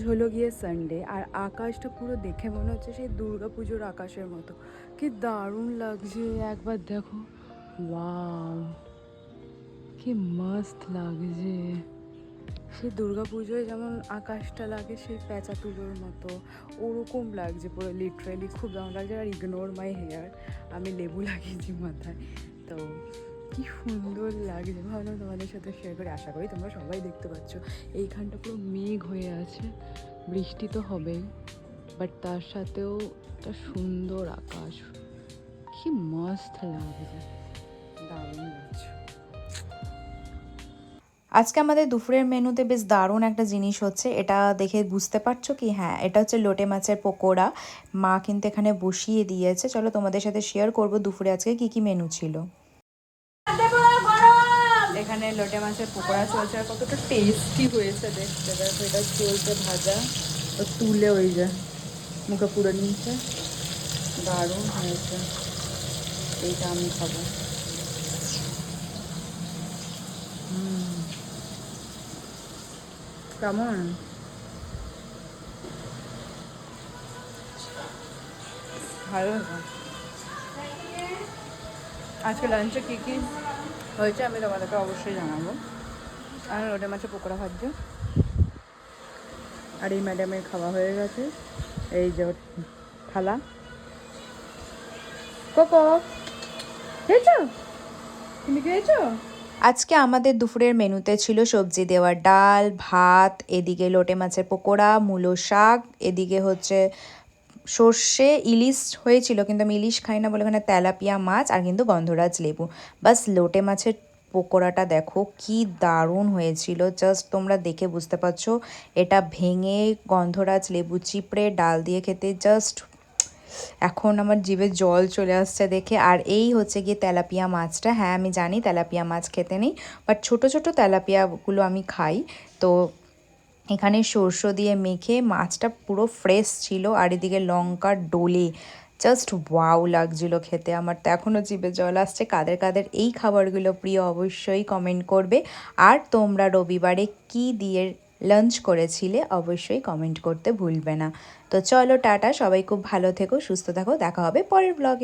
হলো গিয়ে সানডে, আর আকাশটা পুরো দেখে মনে হচ্ছে সেই দুর্গাপুজোর আকাশের মতো। কি দারুণ লাগছে, একবার দেখো। ওয়াও, কি মস্ত লাগছে। সেই দুর্গাপুজোয় যেমন আকাশটা লাগে সেই পেঁচা তুলোর মতো, ওরকম লাগছে পুরো লিটারেলি। খুব দারুণ লাগছে। আর ইগনোর মাই হেয়ার, আমি লেবু লাগিয়েছি মাথায়, তো কি সুন্দর লাগছে। ভাবলাম তোমাদের সাথে শেয়ার করে। আশা করি তোমরা সবাই দেখতে পাচ্ছ। এইখানটা পুরো মেঘ হয়ে আছে, বৃষ্টি তো হবেই, বাট তার সাথেও একটা সুন্দর আকাশ। কি মস্ত লাগছে, দারুণ লাগছে। আজকে আমাদের দুপুরের মেনুতে বেশ দারুণ একটা জিনিস হচ্ছে, এটা দেখে বুঝতে পারছো কি? হ্যাঁ, এটা হচ্ছে লোটে মাছের পকোড়া। মা কিন্তু এখানে বসিয়ে দিয়েছে। চলো তোমাদের সাথে শেয়ার করব দুপুরে আজকে কি কি মেনু ছিল। এখানে লোটে মাছের পকোড়া চলছে, আর কতটা টেস্টি হয়েছে দেখতে। দেখো, এটা চলছে ভাজা, ও তুলে ওই যে মুখে পুরো নিয়েছে, দারুণ হয়েছে। এইটা আমি খাবো। কেমন? ভালো হয়েছে। আজকে লাঞ্চে কী কী হয়েছে আমি তোমাদেরকে অবশ্যই জানাবো। আর লোটে মাছের পকোড়া ভাজছে, আর এই ম্যাডামের খাওয়া হয়ে গেছে। এই যে ওর থালা। কোকো, খেয়েছো? তুমি খেয়েছো? আজকে আমাদের দুপুরের মেনুতে ছিল সবজি দেওয়া ডাল ভাত, এদিকে লোটে মাছের পকোড়া, মূলো শাক, এদিকে হচ্ছে সর্ষে ইলিশ হয়েছিল, কিন্তু আমি ইলিশ খাই না বলে এখানে তেলাপিয়া মাছ, আর কিন্তু গন্ধরাজ লেবু। বাস লোটে মাছের পকোড়াটা দেখো কি দারুণ হয়েছিল, জাস্ট তোমরা দেখে বুঝতে পারছো। এটা ভেঙে গন্ধরাজ লেবু চিপড়ে ডাল দিয়ে খেতে জাস্ট এখন আমার জিভে জল চলে আসছে দেখে। আর এই হচ্ছে গিয়ে তেলাপিয়া মাছটা। হ্যাঁ আমি জানি তেলাপিয়া মাছ খেতে নেই, বাট ছোট ছোট তেলাপিয়াগুলো আমি খাই। তো এখানে সরষে দিয়ে মেখে মাছটা পুরো ফ্রেশ ছিল, আর এদিকে লঙ্কার ডোলে জাস্ট ওয়াও লাগছিল খেতে। আমার তো এখনও জিভে জল আসছে। কাদের কাদের এই খাবারগুলো প্রিয় অবশ্যই কমেন্ট করবে। আর তোমরা রবিবারে কি দিয়ে লাঞ্চ করেছিলে অবশ্যই কমেন্ট করতে ভুলবে না। তো চলো টাটা, সবাই খুব ভালো থেকো, সুস্থ থাকো, দেখা হবে পরের ব্লগে।